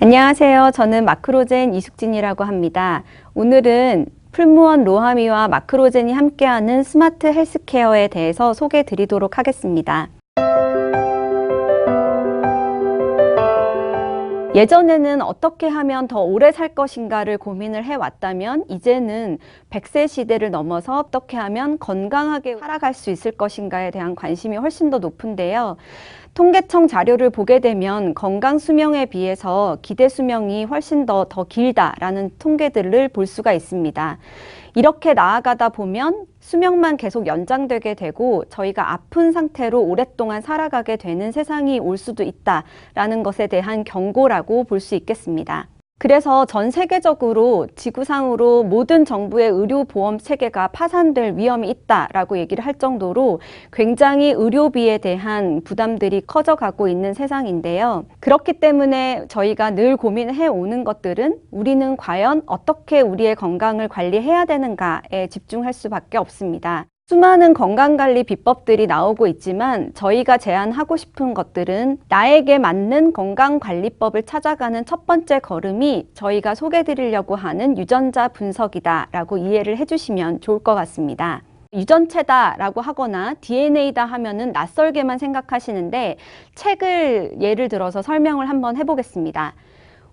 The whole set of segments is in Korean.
안녕하세요. 저는 마크로젠 이숙진이라고 합니다. 오늘은 풀무원 로하미와 마크로젠이 함께하는 스마트 헬스케어에 대해서 소개해 드리도록 하겠습니다. 예전에는 어떻게 하면 더 오래 살 것인가를 고민을 해왔다면 이제는 100세 시대를 넘어서 어떻게 하면 건강하게 살아갈 수 있을 것인가에 대한 관심이 훨씬 더 높은데요. 통계청 자료를 보게 되면 건강 수명에 비해서 기대 수명이 훨씬 더 길다라는 통계들을 볼 수가 있습니다. 이렇게 나아가다 보면 수명만 계속 연장되게 되고 저희가 아픈 상태로 오랫동안 살아가게 되는 세상이 올 수도 있다라는 것에 대한 경고라고 볼 수 있겠습니다. 그래서 전 세계적으로 지구상으로 모든 정부의 의료보험 체계가 파산될 위험이 있다라고 얘기를 할 정도로 굉장히 의료비에 대한 부담들이 커져가고 있는 세상인데요. 그렇기 때문에 저희가 늘 고민해 오는 것들은 우리는 과연 어떻게 우리의 건강을 관리해야 되는가에 집중할 수밖에 없습니다. 수많은 건강관리 비법들이 나오고 있지만 저희가 제안하고 싶은 것들은 나에게 맞는 건강관리법을 찾아가는 첫 번째 걸음이 저희가 소개해드리려고 하는 유전자 분석이다라고 이해를 해주시면 좋을 것 같습니다. 유전체다라고 하거나 DNA다 하면은 낯설게만 생각하시는데 책을 예를 들어서 설명을 한번 해보겠습니다.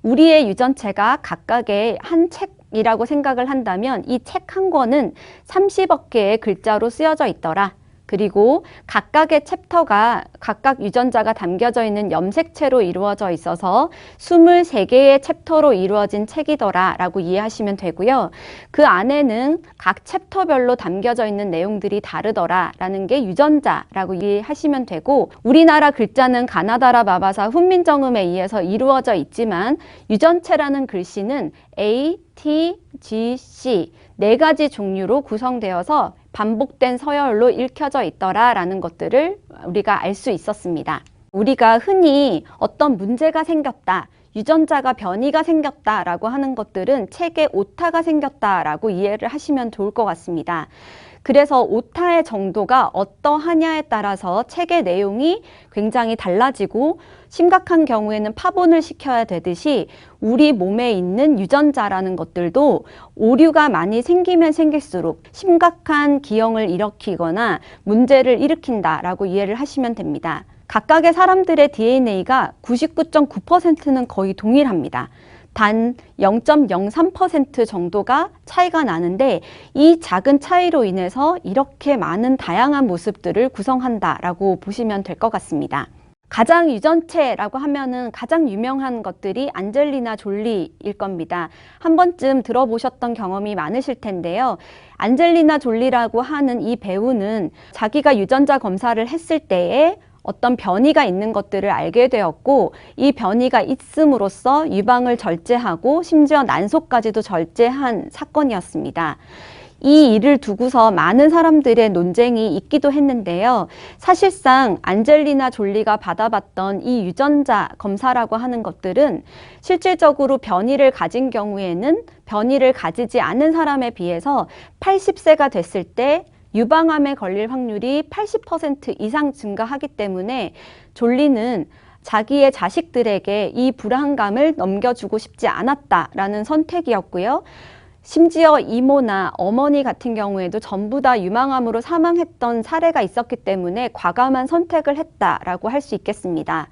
우리의 유전체가 각각의 한 책이라고 생각을 한다면 이 책 한 권은 30억 개의 글자로 쓰여져 있더라. 그리고 각각의 챕터가 각각 유전자가 담겨져 있는 염색체로 이루어져 있어서 23개의 챕터로 이루어진 책이더라 라고 이해하시면 되고요. 그 안에는 각 챕터별로 담겨져 있는 내용들이 다르더라 라는 게 유전자라고 이해하시면 되고, 우리나라 글자는 가나다라 바바사 훈민정음에 의해서 이루어져 있지만 유전체라는 글씨는 A, T, G, C 4가지 종류로 구성되어서 반복된 서열로 읽혀져 있더라라는 것들을 우리가 알 수 있었습니다. 우리가 흔히 어떤 문제가 생겼다, 유전자가 변이가 생겼다라고 하는 것들은 책에 오타가 생겼다라고 이해를 하시면 좋을 것 같습니다. 그래서 오타의 정도가 어떠하냐에 따라서 책의 내용이 굉장히 달라지고 심각한 경우에는 파본을 시켜야 되듯이 우리 몸에 있는 유전자라는 것들도 오류가 많이 생기면 생길수록 심각한 기형을 일으키거나 문제를 일으킨다라고 이해를 하시면 됩니다. 각각의 사람들의 DNA가 99.9%는 거의 동일합니다. 단 0.03% 정도가 차이가 나는데 이 작은 차이로 인해서 이렇게 많은 다양한 모습들을 구성한다라고 보시면 될 것 같습니다. 가장 유전체라고 하면은 가장 유명한 것들이 안젤리나 졸리일 겁니다. 한 번쯤 들어보셨던 경험이 많으실 텐데요. 안젤리나 졸리라고 하는 이 배우는 자기가 유전자 검사를 했을 때에 어떤 변이가 있는 것들을 알게 되었고, 이 변이가 있음으로써 유방을 절제하고 심지어 난소까지도 절제한 사건이었습니다. 이 일을 두고서 많은 사람들의 논쟁이 있기도 했는데요. 사실상 안젤리나 졸리가 받아봤던 이 유전자 검사라고 하는 것들은 실질적으로 변이를 가진 경우에는 변이를 가지지 않은 사람에 비해서 80세가 됐을 때 유방암에 걸릴 확률이 80% 이상 증가하기 때문에 졸리는 자기의 자식들에게 이 불안감을 넘겨주고 싶지 않았다라는 선택이었고요. 심지어 이모나 어머니 같은 경우에도 전부 다 유방암으로 사망했던 사례가 있었기 때문에 과감한 선택을 했다라고 할 수 있겠습니다.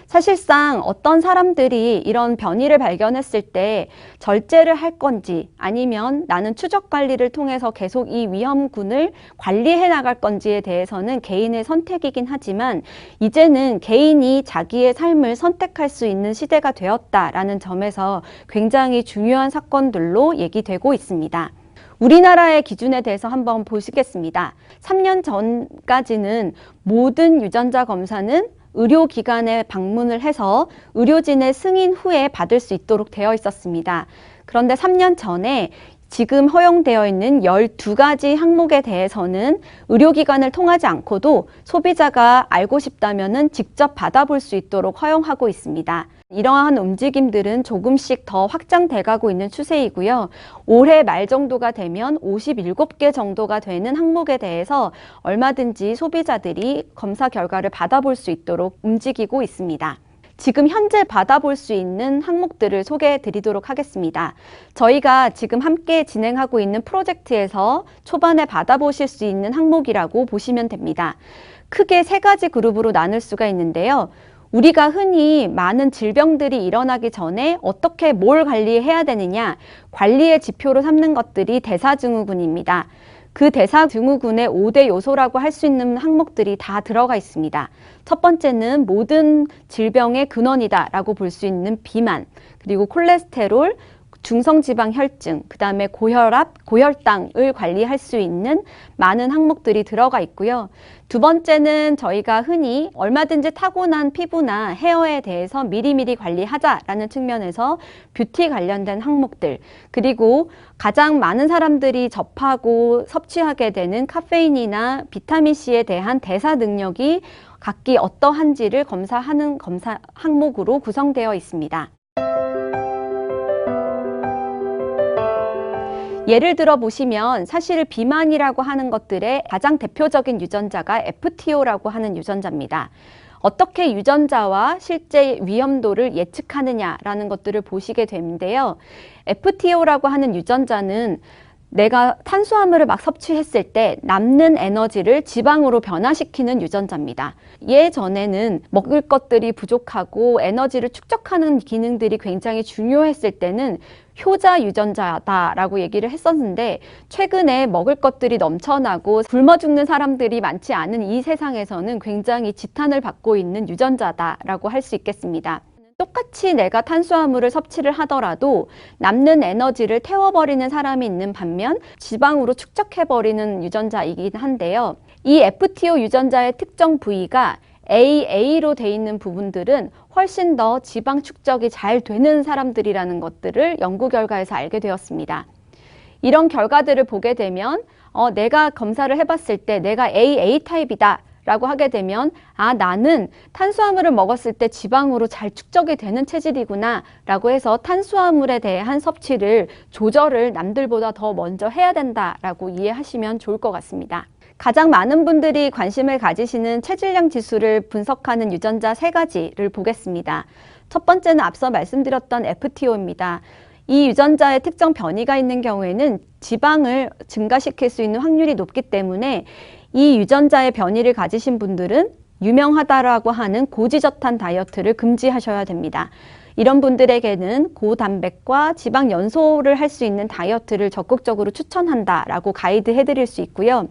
사실상 어떤 사람들이 이런 변이를 발견했을 때 절제를 할 건지 아니면 나는 추적 관리를 통해서 계속 이 위험군을 관리해 나갈 건지에 대해서는 개인의 선택이긴 하지만 이제는 개인이 자기의 삶을 선택할 수 있는 시대가 되었다라는 점에서 굉장히 중요한 사건들로 얘기되고 있습니다. 우리나라의 기준에 대해서 한번 보시겠습니다. 3년 전까지는 모든 유전자 검사는 의료기관에 방문을 해서 의료진의 승인 후에 받을 수 있도록 되어 있었습니다. 그런데 3년 전에 지금 허용되어 있는 12가지 항목에 대해서는 의료기관을 통하지 않고도 소비자가 알고 싶다면은 직접 받아볼 수 있도록 허용하고 있습니다. 이러한 움직임들은 조금씩 더 확장돼 가고 있는 추세이고요. 올해 말 정도가 되면 57개 정도가 되는 항목에 대해서 얼마든지 소비자들이 검사 결과를 받아볼 수 있도록 움직이고 있습니다. 지금 현재 받아볼 수 있는 항목들을 소개해 드리도록 하겠습니다. 저희가 지금 함께 진행하고 있는 프로젝트에서 초반에 받아보실 수 있는 항목이라고 보시면 됩니다. 크게 세 가지 그룹으로 나눌 수가 있는데요. 우리가 흔히 많은 질병들이 일어나기 전에 어떻게 뭘 관리해야 되느냐, 관리의 지표로 삼는 것들이 대사증후군입니다. 그 대사증후군의 5대 요소라고 할 수 있는 항목들이 다 들어가 있습니다. 첫 번째는 모든 질병의 근원이다라고 볼 수 있는 비만, 그리고 콜레스테롤, 중성지방 혈증, 그 다음에 고혈압, 고혈당을 관리할 수 있는 많은 항목들이 들어가 있고요. 두 번째는 저희가 흔히 얼마든지 타고난 피부나 헤어에 대해서 미리미리 관리하자라는 측면에서 뷰티 관련된 항목들, 그리고 가장 많은 사람들이 접하고 섭취하게 되는 카페인이나 비타민C에 대한 대사 능력이 각기 어떠한지를 검사하는 검사 항목으로 구성되어 있습니다. 예를 들어 보시면 사실 비만이라고 하는 것들의 가장 대표적인 유전자가 FTO라고 하는 유전자입니다. 어떻게 유전자와 실제 위험도를 예측하느냐라는 것들을 보시게 되는데요. FTO라고 하는 유전자는 내가 탄수화물을 막 섭취했을 때 남는 에너지를 지방으로 변화시키는 유전자입니다. 예전에는 먹을 것들이 부족하고 에너지를 축적하는 기능들이 굉장히 중요했을 때는 효자 유전자다라고 얘기를 했었는데, 최근에 먹을 것들이 넘쳐나고 굶어 죽는 사람들이 많지 않은 이 세상에서는 굉장히 지탄을 받고 있는 유전자다라고 할 수 있겠습니다. 똑같이 내가 탄수화물을 섭취를 하더라도 남는 에너지를 태워버리는 사람이 있는 반면 지방으로 축적해버리는 유전자이긴 한데요. 이 FTO 유전자의 특정 부위가 AA로 돼 있는 부분들은 훨씬 더 지방 축적이 잘 되는 사람들이라는 것들을 연구 결과에서 알게 되었습니다. 이런 결과들을 보게 되면 내가 검사를 해봤을 때 내가 AA 타입이다 라고 하게 되면, 아, 나는 탄수화물을 먹었을 때 지방으로 잘 축적이 되는 체질이구나 라고 해서 탄수화물에 대한 섭취를 조절을 남들보다 더 먼저 해야 된다라고 이해하시면 좋을 것 같습니다. 가장 많은 분들이 관심을 가지시는 체질량 지수를 분석하는 유전자 세 가지를 보겠습니다. 첫 번째는 앞서 말씀드렸던 FTO입니다. 이 유전자의 특정 변이가 있는 경우에는 지방을 증가시킬 수 있는 확률이 높기 때문에 이 유전자의 변이를 가지신 분들은 유명하다라고 하는 고지저탄 다이어트를 금지하셔야 됩니다. 이런 분들에게는 고단백과 지방 연소를 할 수 있는 다이어트를 적극적으로 추천한다라고 가이드 해드릴 수 있고요.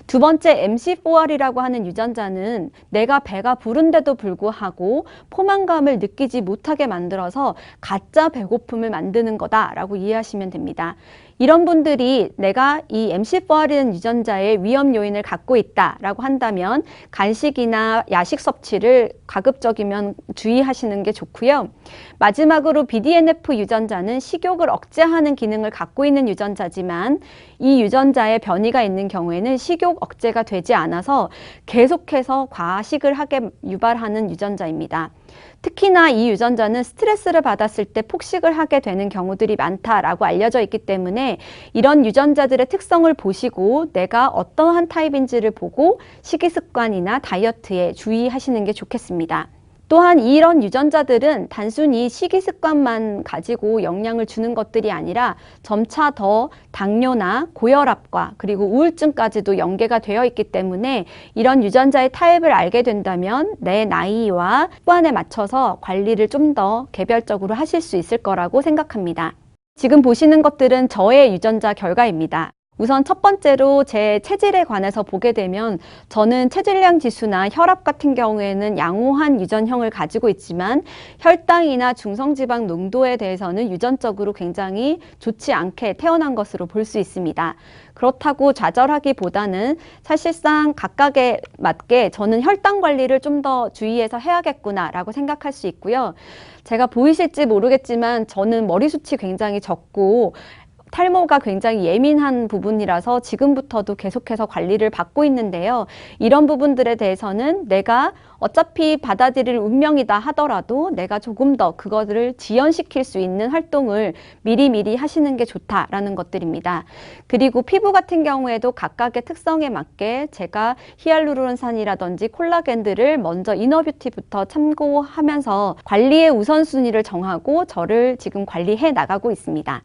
두 번째, MC4R이라고 하는 유전자는 내가 배가 부른데도 불구하고 포만감을 느끼지 못하게 만들어서 가짜 배고픔을 만드는 거다라고 이해하시면 됩니다. 이런 분들이 내가 이 MC4R이라는 유전자의 위험 요인을 갖고 있다라고 한다면 간식이나 야식 섭취를 가급적이면 주의하시는 게 좋고요. 마지막으로 BDNF 유전자는 식욕을 억제하는 기능을 갖고 있는 유전자지만 이 유전자의 변이가 있는 경우에는 식욕 억제가 되지 않아서 계속해서 과식을 하게 유발하는 유전자입니다. 특히나 이 유전자는 스트레스를 받았을 때 폭식을 하게 되는 경우들이 많다라고 알려져 있기 때문에 이런 유전자들의 특성을 보시고 내가 어떠한 타입인지를 보고 식이습관이나 다이어트에 주의하시는 게 좋겠습니다. 또한 이런 유전자들은 단순히 식이습관만 가지고 영향을 주는 것들이 아니라 점차 더 당뇨나 고혈압과 그리고 우울증까지도 연계가 되어 있기 때문에 이런 유전자의 타입을 알게 된다면 내 나이와 습관에 맞춰서 관리를 좀 더 개별적으로 하실 수 있을 거라고 생각합니다. 지금 보시는 것들은 저의 유전자 결과입니다. 우선 첫 번째로 제 체질에 관해서 보게 되면 저는 체질량 지수나 혈압 같은 경우에는 양호한 유전형을 가지고 있지만 혈당이나 중성지방 농도에 대해서는 유전적으로 굉장히 좋지 않게 태어난 것으로 볼 수 있습니다. 그렇다고 좌절하기보다는 사실상 각각에 맞게 저는 혈당 관리를 좀 더 주의해서 해야겠구나라고 생각할 수 있고요. 제가 보이실지 모르겠지만 저는 머리숱이 굉장히 적고 탈모가 굉장히 예민한 부분이라서 지금부터도 계속해서 관리를 받고 있는데요. 이런 부분들에 대해서는 내가 어차피 받아들일 운명이다 하더라도 내가 조금 더 그것을 지연시킬 수 있는 활동을 미리미리 하시는 게 좋다라는 것들입니다. 그리고 피부 같은 경우에도 각각의 특성에 맞게 제가 히알루론산이라든지 콜라겐들을 먼저 이너뷰티부터 참고하면서 관리의 우선순위를 정하고 저를 지금 관리해 나가고 있습니다.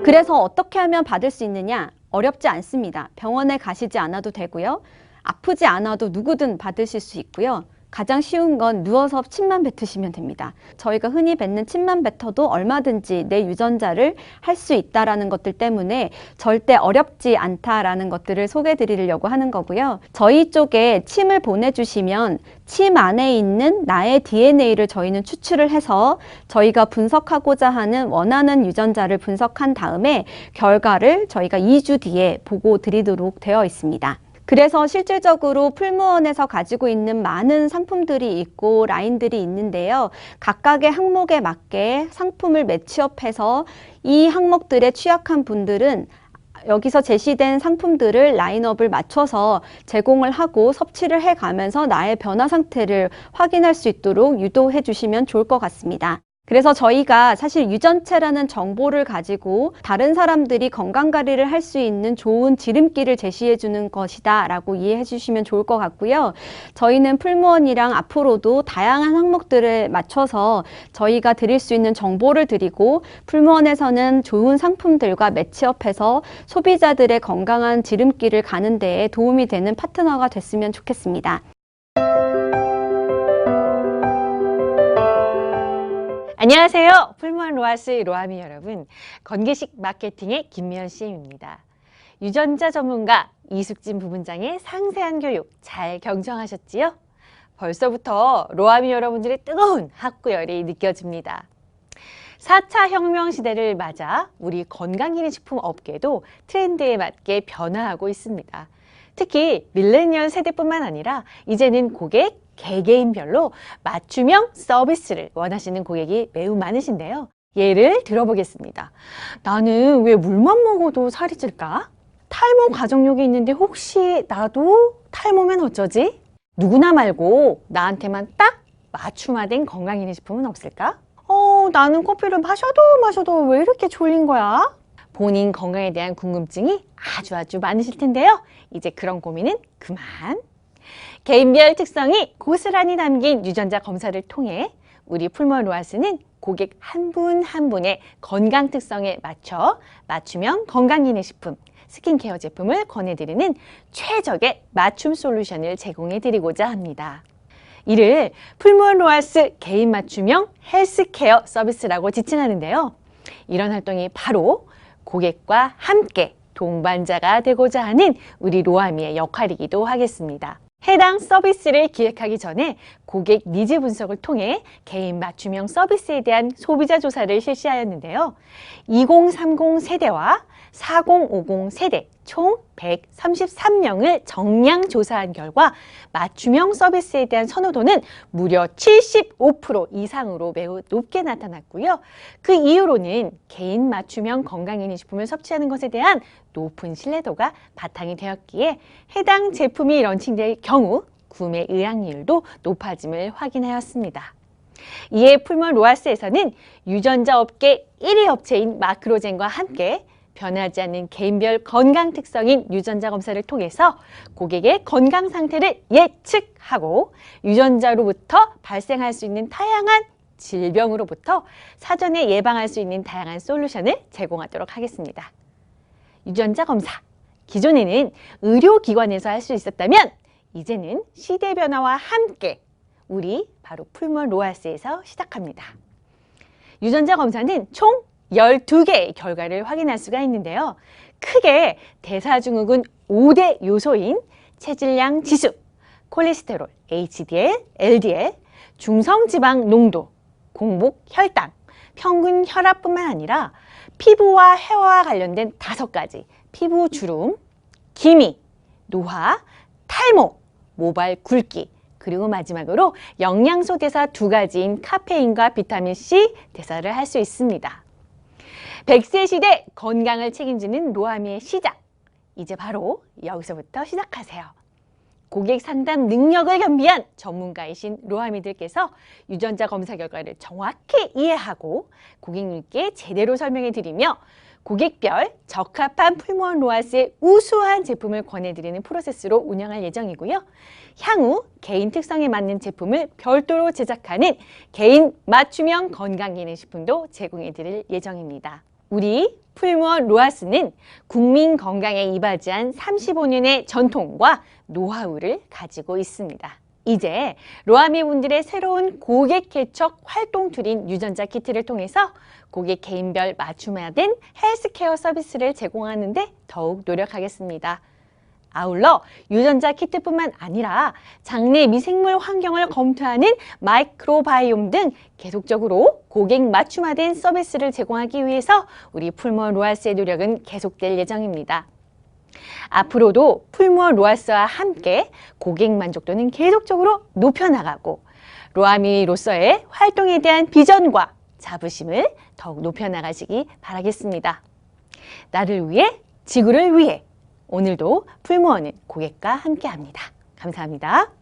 그래서 어떻게 하면 받을 수 있느냐? 어렵지 않습니다. 병원에 가시지 않아도 되고요. 아프지 않아도 누구든 받으실 수 있고요. 가장 쉬운 건 누워서 침만 뱉으시면 됩니다. 저희가 흔히 뱉는 침만 뱉어도 얼마든지 내 유전자를 할 수 있다라는 것들 때문에 절대 어렵지 않다라는 것들을 소개해 드리려고 하는 거고요. 저희 쪽에 침을 보내주시면 침 안에 있는 나의 DNA를 저희는 추출을 해서 저희가 분석하고자 하는 원하는 유전자를 분석한 다음에 결과를 저희가 2주 뒤에 보고 드리도록 되어 있습니다. 그래서 실질적으로 풀무원에서 가지고 있는 많은 상품들이 있고 라인들이 있는데요. 각각의 항목에 맞게 상품을 매치업해서 이 항목들에 취약한 분들은 여기서 제시된 상품들을 라인업을 맞춰서 제공을 하고 섭취를 해가면서 나의 변화 상태를 확인할 수 있도록 유도해 주시면 좋을 것 같습니다. 그래서 저희가 사실 유전체라는 정보를 가지고 다른 사람들이 건강관리를 할 수 있는 좋은 지름길을 제시해 주는 것이다 라고 이해해 주시면 좋을 것 같고요. 저희는 풀무원이랑 앞으로도 다양한 항목들을 맞춰서 저희가 드릴 수 있는 정보를 드리고 풀무원에서는 좋은 상품들과 매치업해서 소비자들의 건강한 지름길을 가는 데에 도움이 되는 파트너가 됐으면 좋겠습니다. 안녕하세요. 풀무원 로하스 로아미 여러분. 건기식 마케팅의 김미연 CM입니다. 유전자 전문가 이숙진 부분장의 상세한 교육 잘 경청하셨지요? 벌써부터 로아미 여러분들의 뜨거운 학구열이 느껴집니다. 4차 혁명 시대를 맞아 우리 건강기능식품 업계도 트렌드에 맞게 변화하고 있습니다. 특히 밀레니얼 세대뿐만 아니라 이제는 고객, 개개인별로 맞춤형 서비스를 원하시는 고객이 매우 많으신데요. 예를 들어보겠습니다. 나는 왜 물만 먹어도 살이 찔까? 탈모 가정력이 있는데 혹시 나도 탈모면 어쩌지? 누구나 말고 나한테만 딱 맞춤화된 건강기능식품은 없을까? 나는 커피를 마셔도 왜 이렇게 졸린 거야? 본인 건강에 대한 궁금증이 아주 많으실 텐데요. 이제 그런 고민은 그만. 개인별 특성이 고스란히 담긴 유전자 검사를 통해 우리 풀무원 로하스는 고객 한 분 한 분의 건강 특성에 맞춰 맞춤형 건강기능식품, 스킨케어 제품을 권해드리는 최적의 맞춤 솔루션을 제공해드리고자 합니다. 이를 풀무원 로하스 개인 맞춤형 헬스케어 서비스라고 지칭하는데요. 이런 활동이 바로 고객과 함께 동반자가 되고자 하는 우리 로아미의 역할이기도 하겠습니다. 해당 서비스를 기획하기 전에 고객 니즈 분석을 통해 개인 맞춤형 서비스에 대한 소비자 조사를 실시하였는데요. 2030 세대와 4050 세대 총 133명을 정량 조사한 결과 맞춤형 서비스에 대한 선호도는 무려 75% 이상으로 매우 높게 나타났고요. 그 이유로는 개인 맞춤형 건강기능식품을 섭취하는 것에 대한 높은 신뢰도가 바탕이 되었기에 해당 제품이 런칭될 경우 구매 의향률도 높아짐을 확인하였습니다. 이에 풀무원 로하스에서는 유전자 업계 1위 업체인 마크로젠과 함께 변하지 않는 개인별 건강 특성인 유전자 검사를 통해서 고객의 건강 상태를 예측하고 유전자로부터 발생할 수 있는 다양한 질병으로부터 사전에 예방할 수 있는 다양한 솔루션을 제공하도록 하겠습니다. 유전자 검사, 기존에는 의료기관에서 할 수 있었다면 이제는 시대 변화와 함께 우리 바로 풀무원 로하스에서 시작합니다. 유전자 검사는 총 12개의 결과를 확인할 수가 있는데요. 크게 대사증후군 5대 요소인 체질량 지수, 콜레스테롤, HDL, LDL, 중성지방 농도, 공복 혈당, 평균 혈압뿐만 아니라 피부와 헤어와 관련된 5가지 피부 주름, 기미, 노화, 탈모, 모발 굵기, 그리고 마지막으로 영양소 대사 두 가지인 카페인과 비타민C 대사를 할 수 있습니다. 100세 시대 건강을 책임지는 로아미의 시작. 이제 바로 여기서부터 시작하세요. 고객 상담 능력을 겸비한 전문가이신 로아미들께서 유전자 검사 결과를 정확히 이해하고 고객님께 제대로 설명해 드리며 고객별 적합한 풀무원 로아스의 우수한 제품을 권해드리는 프로세스로 운영할 예정이고요. 향후 개인 특성에 맞는 제품을 별도로 제작하는 개인 맞춤형 건강기능식품도 제공해 드릴 예정입니다. 우리 풀무원 로아스는 국민 건강에 이바지한 35년의 전통과 노하우를 가지고 있습니다. 이제 로아미 분들의 새로운 고객 개척 활동 툴인 유전자 키트를 통해서 고객 개인별 맞춤화된 헬스케어 서비스를 제공하는 데 더욱 노력하겠습니다. 아울러 유전자 키트뿐만 아니라 장내 미생물 환경을 검토하는 마이크로바이옴 등 계속적으로 고객 맞춤화된 서비스를 제공하기 위해서 우리 풀무원 로아스의 노력은 계속될 예정입니다. 앞으로도 풀무원 로아스와 함께 고객 만족도는 계속적으로 높여나가고 로아미로서의 활동에 대한 비전과 자부심을 더욱 높여나가시기 바라겠습니다. 나를 위해, 지구를 위해 오늘도 풀무원은 고객과 함께합니다. 감사합니다.